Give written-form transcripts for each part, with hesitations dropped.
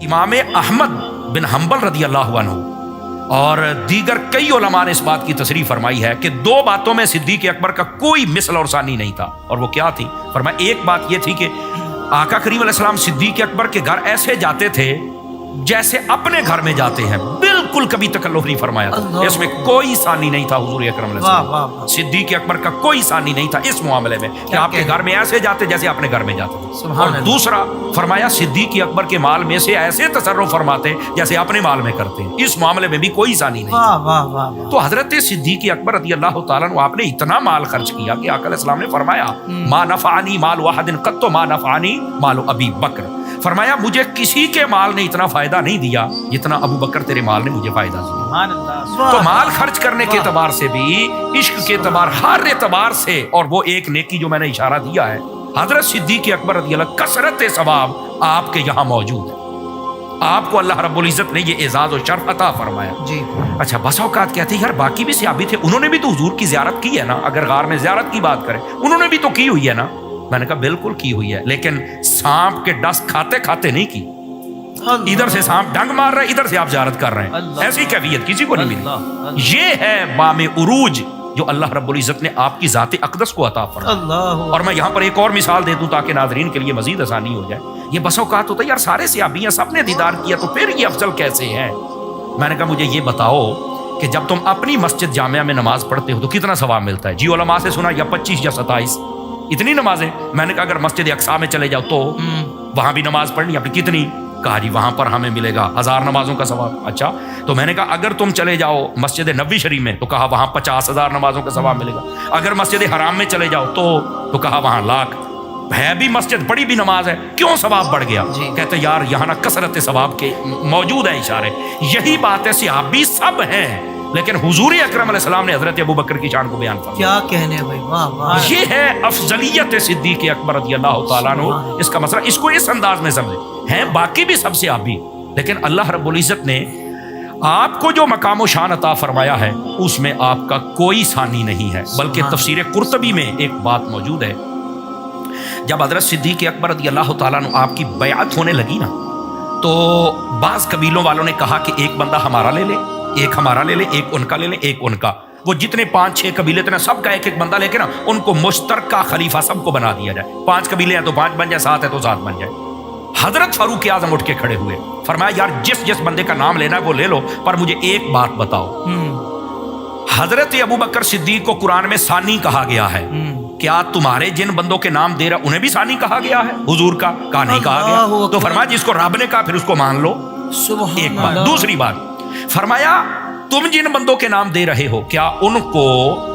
امام احمد بن حنبل رضی اللہ عنہ اور دیگر کئی علماء نے اس بات کی تصریح فرمائی ہے کہ دو باتوں میں صدیق اکبر کا کوئی مثل اور ثانی نہیں تھا، اور وہ کیا تھی؟ فرمایا ایک بات یہ تھی کہ آقا کریم علیہ السلام صدیق اکبر کے گھر ایسے جاتے تھے جیسے اپنے گھر میں جاتے ہیں، بالکل کبھی تکلف نہیں فرمایا تھا، اس میں کوئی ثانی نہیں تھا حضور اکرم علیہ السلام، صدیق اکبر کا کوئی ثانی نہیں تھا اس معاملے میں کہ آپ کے گھر میں ایسے جاتے جیسے اپنے گھر میں جاتے تھے۔ اور دوسرا فرمایا صدیق اکبر کے مال میں سے ایسے تصرف فرماتے جیسے اپنے مال میں کرتے ہیں، اس معاملے میں بھی کوئی ثانی نہیں تھا۔ تو حضرت صدیق اکبر رضی اللہ تعالیٰ عنہ آپ نے اتنا مال خرچ کیا کہ آقا علیہ السلام نے فرمایا ما نفعنی مال واحد قط ما نفعنی مال ابی بکر، فرمایا مجھے کسی کے مال نے اتنا فائدہ نہیں دیا جتنا ابو بکر تیرے مال نے مجھے فائدہ دیا۔ تو مال خرچ کرنے کے اعتبار سے بھی، عشق کے اعتبار، ہر اعتبار سے، اور وہ ایک نیکی جو میں نے اشارہ دیا ہے، حضرت صدیق اکبر رضی اللہ کثرت ثواب آپ کے یہاں موجود ہے، آپ کو اللہ رب العزت نے یہ اعزاز و شرف عطا فرمایا۔ جی اچھا، بس اوقات کہتے ہیں یار باقی بھی صحابی تھے، انہوں نے بھی تو حضور کی زیارت کی ہے نا، اگر غار میں زیارت کی بات کریں انہوں نے بھی تو کی ہوئی ہے نا۔ میں نے کہا بالکل کی ہوئی ہے، لیکن سانپ کے ڈس کھاتے کھاتے نہیں کی، ادھر سے سانپ ڈنگ مار رہا ہے ادھر سے آپ زیارت کر رہے ہیں، ایسی کیفیت کسی کو نہیں ملی۔ یہ ہے بام عروج جو اللہ رب العزت نے آپ کی ذات اقدس کو عطا فرمایا۔ اور میں یہاں پر ایک اور مثال دے دوں تاکہ ناظرین کے لیے مزید آسانی ہو جائے۔ یہ بس اوقات ہوتا ہے یار سارے صحابی ہیں، سب نے دیدار کیا، تو پھر یہ افضل کیسے ہیں؟ میں نے کہا مجھے یہ بتاؤ کہ جب تم اپنی مسجد جامعہ میں نماز پڑھتے ہو تو کتنا ثواب ملتا ہے؟ جی علماء سے سنا یا 25 یا 27 اتنی نمازیں۔ میں نے کہا اگر مسجد اقصی میں چلے جاؤ تو وہاں بھی نماز پڑھنی ہے، کتنی؟ کہا جی وہاں پر ہمیں ملے گا 1000 نمازوں کا ثواب۔ اچھا، تو میں نے کہا اگر تم چلے جاؤ مسجد نبوی شریف میں تو کہا وہاں 50,000 نمازوں کا ثواب ملے گا۔ اگر مسجد حرام میں چلے جاؤ تو کہا وہاں 1,00,000۔ ہے بھی مسجد بڑی بھی نماز ہے، کیوں ثواب بڑھ گیا؟ کہتے یار یہاں نا کثرت ثواب کے موجود ہیں اشارے۔ یہی بات ہے، صحابی سب ہیں لیکن حضور اکرم علیہ السلام نے حضرت ابو بکر کی شان کو بیان فرمایا۔ کیا کہنے بھائی، واہ واہ۔ یہ ہے افضلیت صدیق اکبر رضی اللہ تعالیٰ عنہ، اس کا مسئلہ اس کو اس انداز میں سمجھے ہیں۔ باقی بھی سب سے صحابی، لیکن اللہ رب العزت نے آپ کو جو مقام و شان عطا فرمایا ہے اس میں آپ کا کوئی ثانی نہیں ہے۔ بلکہ تفسیر قرطبی میں ایک بات موجود ہے، جب حضرت صدیق اکبر رضی اللہ تعالیٰ عنہ آپ کی بیعت ہونے لگی نا، تو بعض قبیلوں والوں نے کہا کہ ایک بندہ ہمارا لے لے، ایک ہمارا لے لے، ایک ان کا لے لے، ایک ان کا۔ وہ جتنے 5-6 قبیلے تھے نا، سب کا ایک ایک بندہ لے کے نا ان کو مشترکہ خلیفہ سب کو بنا دیا جائے۔ 5 قبیلے ہیں تو 5 بن جائے، 7 ہے تو 7 بن جائے۔ حضرت فاروق اعظم اٹھ کے کھڑے ہوئے، فرمایا یار جس بندے کا نام لینا ہے وہ لے لو، پر مجھے ایک بات بتاؤ، حضرت ابو بکر صدیق کو قرآن میں ثانی کہا گیا ہے، کیا تمہارے جن بندوں کے نام دے رہا انہیں بھی ثانی کہا گیا ہے حضور کا؟ کہا نہیں کہا گیا۔ تو فرمایا جس کو رب نے کہا پھر اس کو مان لو، ایک بات۔ دوسری بات فرمایا تم جن بندوں کے نام دے رہے ہو کیا ان کو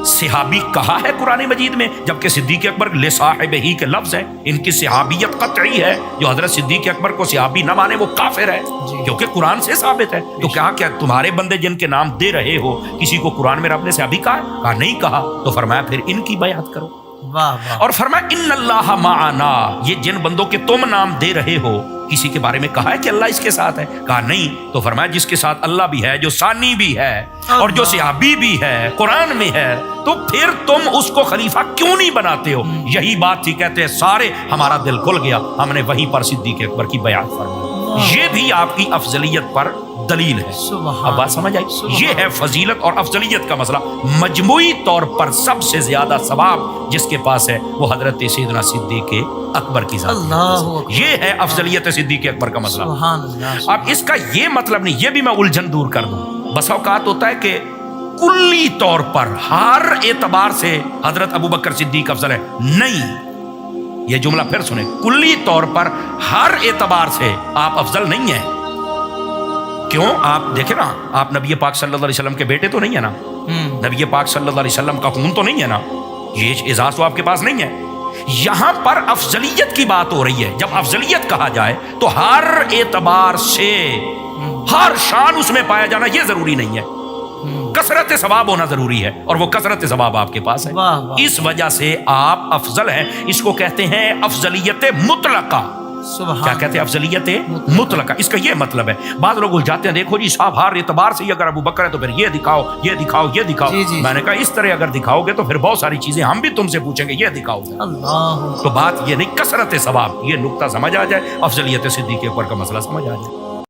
صحابی کہا ہے قرآن مجید میں؟ جبکہ صدیق اکبر لصاحبہ کے لفظ ہیں، ان کی صحابیت قطعی ہے، جو حضرت صدیق اکبر کو صحابی نہ مانے وہ کافر ہے، کیونکہ قرآن سے ثابت ہے۔ تو کیا تمہارے بندے جن کے نام دے رہے ہو کسی کو قرآن میں رب نے صحابی کہا؟ کہا نہیں کہا۔ تو فرمایا پھر ان کی بیعت کرو۔ اور فرمایا ان اللہ معنا، یہ جن بندوں کے تم نام دے رہے ہو کسی کے بارے میں کہا ہے کہ اللہ اس کے ساتھ ہے؟ کہا نہیں۔ تو فرمایا جس کے ساتھ اللہ بھی ہے، جو ثانی بھی ہے اور جو صحابی بھی ہے، قرآن میں ہے، تو پھر تم اس کو خلیفہ کیوں نہیں بناتے ہو؟ یہی بات تھی، کہتے ہیں سارے ہمارا دل کھل گیا، ہم نے وہیں پر صدیق اکبر کی بیعت فرمائی۔ یہ بھی آپ کی افضلیت پر دلیل ہے۔ اب بات سمجھ آئی؟ یہ ہے فضیلت اور افضلیت کا مسئلہ۔ مجموعی طور پر سب سے زیادہ ثواب جس کے پاس ہے وہ حضرت سیدنا صدیق اکبر کی ذات ہے۔ یہ ہے افضلیت صدیق اکبر کا مسئلہ۔ اب اس کا یہ مطلب نہیں، یہ بھی میں الجھن دور کر دوں، بس اوقات ہوتا ہے کہ کلی طور پر ہر اعتبار سے حضرت ابو بکر صدیق افضل ہے، نہیں۔ یہ جملہ پھر سنیں، کلی طور پر ہر اعتبار سے آپ افضل نہیں ہیں۔ کیوں؟ آپ دیکھیں نا، آپ نبی پاک صلی اللہ علیہ وسلم کے بیٹے تو نہیں ہے نا، نبی پاک صلی اللہ علیہ وسلم کا خون تو نہیں ہے نا، یہ اعزاز تو آپ کے پاس نہیں ہے۔ یہاں پر افضلیت کی بات ہو رہی ہے۔ جب افضلیت کہا جائے تو ہر اعتبار سے ہر شان اس میں پایا جانا یہ ضروری نہیں ہے، کثرت ثواب ہونا ضروری ہے، اور وہ کثرت ثواب آپ کے پاس ہے۔ اس وجہ سے آپ افضل ہیں۔ اس کو کہتے ہیں افضلیت مطلقہ۔ کیا کہتے ہیں؟ افضلیت مطلقہ۔ اس کا یہ مطلب ہے، بعض لوگ الجھاتے ہیں دیکھو جی صاحب ہر اعتبار سے اگر ابو بکر ہے تو پھر یہ دکھاؤ، یہ دکھاؤ، یہ دکھاؤ۔ میں نے کہا اس طرح اگر دکھاؤ گے تو پھر بہت ساری چیزیں ہم بھی تم سے پوچھیں گے، یہ دکھاؤ گے۔ تو بات یہ نہیں، کثرت ثواب، یہ نقطہ سمجھ آ جائے، افضلیت صدیق اکبر کا مسئلہ سمجھ آ جائے۔